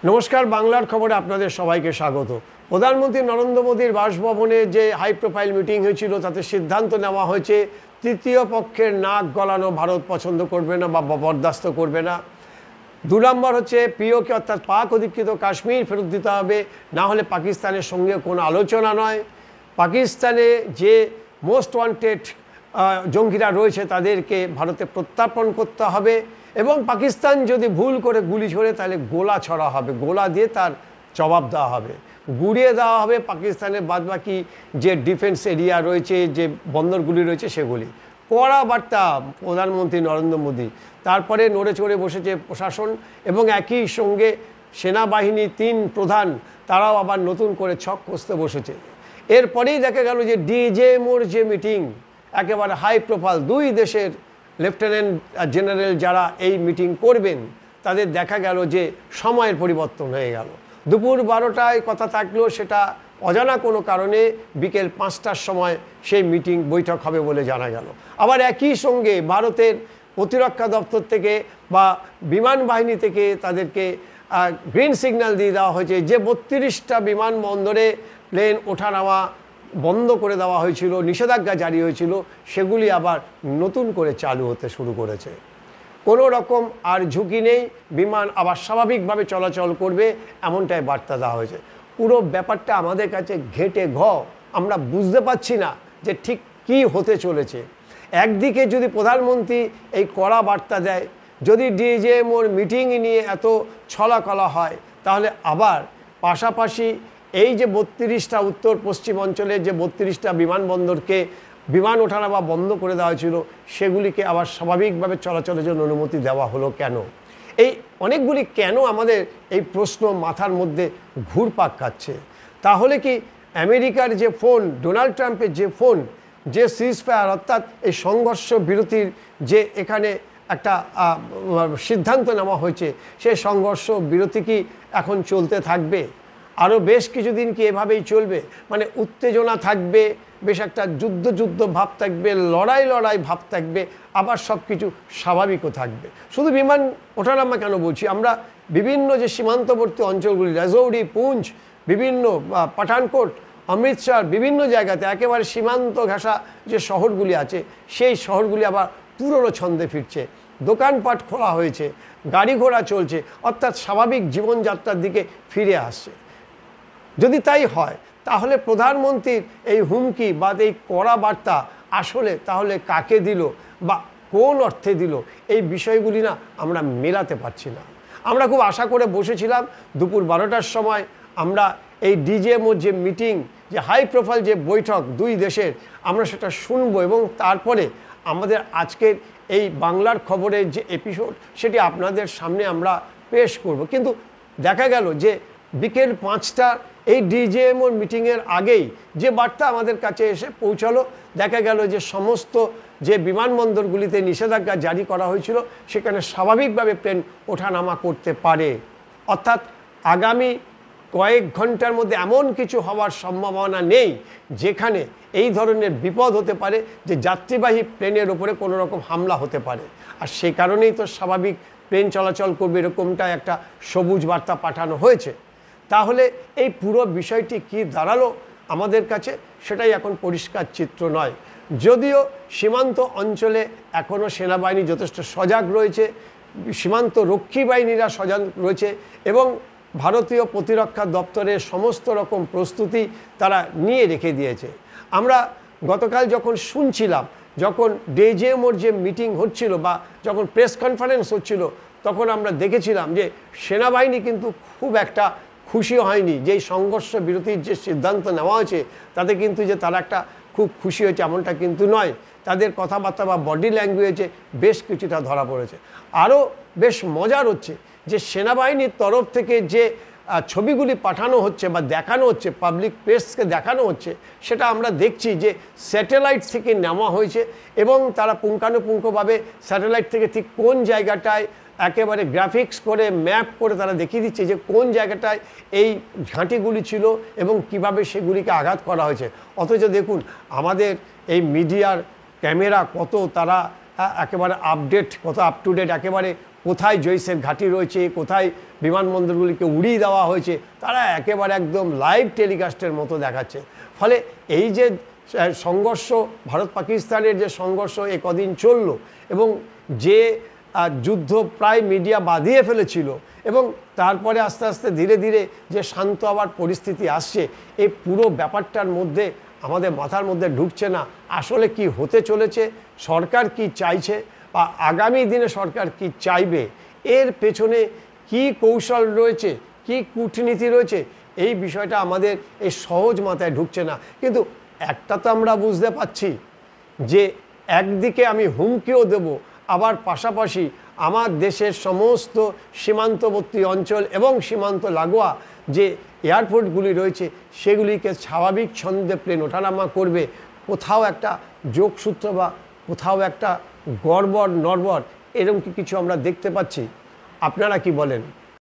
নমস্কার, বাংলার খবরে আপনাদের সবাইকে স্বাগত। প্রধানমন্ত্রী নরেন্দ্র মোদীর বাসভবনে যে হাই প্রোফাইল মিটিং হয়েছিল তাতে সিদ্ধান্ত নেওয়া হয়েছে তৃতীয় পক্ষের নাক গলানো ভারত পছন্দ করবে না বা বরদাস্ত করবে না। 2 নম্বর হচ্ছে পিওকে অর্থাৎ পাক অধিকৃত কাশ্মীর ফেরত দিতে হবে, না হলে পাকিস্তানের সঙ্গে কোনো আলোচনা নয়। পাকিস্তানে যে মোস্ট ওয়ান্টেড জঙ্গিরা রয়েছে তাদেরকে ভারতে প্রত্যার্পণ করতে হবে এবং পাকিস্তান যদি ভুল করে গুলি ছোড়ে তাহলে গোলা ছড়া হবে, গোলা দিয়ে তার জবাব দেওয়া হবে, গুড়িয়ে দেওয়া হবে পাকিস্তানের বাদবাকি যে ডিফেন্স এরিয়া রয়েছে, যে বন্দরগুলি রয়েছে সেগুলি। কড়া বার্তা প্রধানমন্ত্রী নরেন্দ্র মোদী। তারপরে নড়ে চড়ে বসেছে প্রশাসন এবং একই সঙ্গে সেনাবাহিনী 3 প্রধান তারাও আবার নতুন করে ছক কষতে বসেছে। এরপরেই দেখা গেল যে ডিজেএমওর যে মিটিং একেবারে হাই প্রোফাইল, 2 দেশের লেফটেন্যান্ট জেনারেল যারা এই মিটিং করবেন তাদের দেখা গেল যে সময়ের পরিবর্তন হয়ে গেল। দুপুর 12টায় কথা থাকলেও সেটা অজানা কোনো কারণে বিকেল 5টার সময় সেই মিটিং বৈঠক হবে বলে জানা গেল। আবার একই সঙ্গে ভারতের প্রতিরক্ষা দপ্তর থেকে বা বিমান বাহিনী থেকে তাদেরকে গ্রিন সিগন্যাল দিয়ে দেওয়া হয়েছে যে 32টা বিমানবন্দরে প্লেন ওঠা নামা বন্ধ করে দেওয়া হয়েছিল, নিষেধাজ্ঞা জারি হয়েছিল, সেগুলি আবার নতুন করে চালু হতে শুরু করেছে। কোনো রকম আর ঝুঁকি নেই, বিমান আবার স্বাভাবিকভাবে চলাচল করবে এমনটাই বার্তা দেওয়া হয়েছে। পুরো ব্যাপারটা আমাদের কাছে ঘেঁটে আমরা বুঝতে পারছি না যে ঠিক কী হতে চলেছে। একদিকে যদি প্রধানমন্ত্রী এই কড়া বার্তা দেয়, যদি ডিজেএমওর মিটিং নিয়ে এত ছলাকলা হয়, তাহলে আবার পাশাপাশি এই যে 32টা উত্তর পশ্চিম অঞ্চলের যে 32টা বিমানবন্দরকে বিমান ওঠানামা বন্ধ করে দেওয়া হয়েছিল সেগুলিকে আবার স্বাভাবিকভাবে চলাচলের জন্য অনুমতি দেওয়া হলো কেন? এই অনেকগুলি কেন আমাদের এই প্রশ্ন মাথার মধ্যে ঘুরপাক খাচ্ছে। তাহলে কি আমেরিকার যে ফোন, ডোনাল্ড ট্রাম্পের যে ফোন, যে সিজফায়ার অর্থাৎ এই সংঘর্ষ বিরতির যে এখানে একটা সিদ্ধান্ত নেওয়া হয়েছে, সেই সংঘর্ষ বিরতি কি এখন চলতে থাকবে? আরও বেশ কিছুদিন কি এভাবেই চলবে? মানে উত্তেজনা থাকবে, বেশ একটা যুদ্ধ ভাব থাকবে, লড়াই ভাব থাকবে, আবার সব কিছু স্বাভাবিকও থাকবে। শুধু বিমান ওঠানামা কেন বলছি, আমরা বিভিন্ন যে সীমান্তবর্তী অঞ্চলগুলি, রাজৌরি, পুঞ্চ, বিভিন্ন পাঠানকোট, অমৃতসর, বিভিন্ন জায়গাতে একেবারে সীমান্ত ঘেঁষা যে শহরগুলি আছে সেই শহরগুলি আবার পুরনো ছন্দে ফিরছে, দোকানপাট খোলা হয়েছে, গাড়ি ঘোড়া চলছে, অর্থাৎ স্বাভাবিক জীবনযাত্রার দিকে ফিরে আসছে। যদি তাই হয় তাহলে প্রধানমন্ত্রীর এই হুমকি বা এই কড়া বার্তা আসলে তাহলে কাকে দিল বা কোন অর্থে দিল, এই বিষয়গুলি না আমরা মেলাতে পারছি না। আমরা খুব আশা করে বসেছিলাম দুপুর 12টার সময় আমরা এই ডিজেএমওর যে মিটিং, যে হাই প্রোফাইল যে বৈঠক 2 দেশের, আমরা সেটা শুনবো এবং তারপরে আমাদের আজকের এই বাংলার খবরের যে এপিসোড সেটি আপনাদের সামনে আমরা পেশ করব। কিন্তু দেখা গেল যে বিকেল 5টা এই ডিজেএমওর মিটিংয়ের আগেই যে বার্তা আমাদের কাছে এসে পৌঁছালো, দেখা গেল যে সমস্ত যে বিমানবন্দরগুলিতে নিষেধাজ্ঞা জারি করা হয়েছিল সেখানে স্বাভাবিকভাবে প্লেন ওঠানামা করতে পারে। অর্থাৎ আগামী কয়েক ঘন্টার মধ্যে এমন কিছু হওয়ার সম্ভাবনা নেই যেখানে এই ধরনের বিপদ হতে পারে যে যাত্রীবাহী প্লেনের ওপরে কোনো রকম হামলা হতে পারে। আর সেই কারণেই তো স্বাভাবিক প্লেন চলাচল করবে এরকমটা একটা সবুজ বার্তা পাঠানো হয়েছে। তাহলে এই পুরো বিষয়টি কি দাঁড়ালো আমাদের কাছে সেটাই এখন পরিষ্কার চিত্র নয়। যদিও সীমান্ত অঞ্চলে এখনও সেনাবাহিনী যথেষ্ট সজাগ রয়েছে, সীমান্ত রক্ষী বাহিনীরা সজাগ রয়েছে এবং ভারতীয় প্রতিরক্ষা দপ্তরের সমস্ত রকম প্রস্তুতি তারা নিয়ে রেখে দিয়েছে। আমরা গতকাল যখন শুনছিলাম, যখন ডিজেএমওর যে মিটিং হচ্ছিল বা যখন প্রেস কনফারেন্স হচ্ছিল, তখন আমরা দেখেছিলাম যে সেনাবাহিনী কিন্তু খুব একটা খুশি হয়নি যে এই সংঘর্ষ বিরতির যে সিদ্ধান্ত নেওয়া হয়েছে তাতে কিন্তু যে তারা একটা খুব খুশি হয়েছে এমনটা কিন্তু নয়। তাদের কথাবার্তা বা বডি ল্যাঙ্গুয়েজে বেশ কিছুটা ধরা পড়েছে। আরও বেশ মজার হচ্ছে যে সেনাবাহিনীর তরফ থেকে যে ছবিগুলি পাঠানো হচ্ছে বা দেখানো হচ্ছে, পাবলিক প্রেসকে দেখানো হচ্ছে, সেটা আমরা দেখছি যে স্যাটেলাইট থেকে নেওয়া হয়েছে এবং তারা পুঙ্খানুপুঙ্খভাবে স্যাটেলাইট থেকে ঠিক কোন জায়গাটায় একেবারে গ্রাফিক্স করে ম্যাপ করে তারা দেখিয়ে দিচ্ছে যে কোন জায়গাটায় এই ঘাঁটিগুলি ছিল এবং কিভাবে সেগুলিকে আঘাত করা হয়েছে। অথচ দেখুন আমাদের এই মিডিয়ার ক্যামেরা কত তারা একেবারে আপডেট, কত আপ টু ডেট, একেবারে কোথায় জৈসের ঘাঁটি রয়েছে, কোথায় বিমানবন্দরগুলিকে উড়িয়ে দেওয়া হয়েছে, তারা একেবারে একদম লাইভ টেলিকাস্টের মতো দেখাচ্ছে। ফলে এই যে সংঘর্ষ, ভারত পাকিস্তানের যে সংঘর্ষ কদিন চলল এবং যে যুদ্ধ প্রায় মিডিয়া বাঁধিয়ে ফেলেছিল এবং তারপরে আস্তে আস্তে ধীরে ধীরে যে শান্ত হওয়ার পরিস্থিতি আসছে, এই পুরো ব্যাপারটার মধ্যে আমাদের মাথার মধ্যে ঢুকছে না আসলে কি হতে চলেছে, সরকার কি চাইছে বা আগামী দিনে সরকার কি চাইবে, এর পেছনে কি কৌশল রয়েছে, কি কূটনীতি রয়েছে, এই বিষয়টা আমাদের এই সহজ মাথায় ঢুকছে না। কিন্তু একটা তো আমরা বুঝতে পারছি যে একদিকে আমি হুমকিও দেব, আবার পাশাপাশি আমার দেশের সমস্ত সীমান্তবর্তী অঞ্চল এবং সীমান্ত লাগোয়া যে এয়ারপোর্টগুলি রয়েছে সেগুলিকে স্বাভাবিক ছন্দে প্লেন ওঠানামা করবে। কোথাও একটা যোগসূত্র বা কোথাও একটা গড়বড় নড়বড় এরকম কি কিছু আমরা দেখতে পাচ্ছি? আপনারা কি বলেন?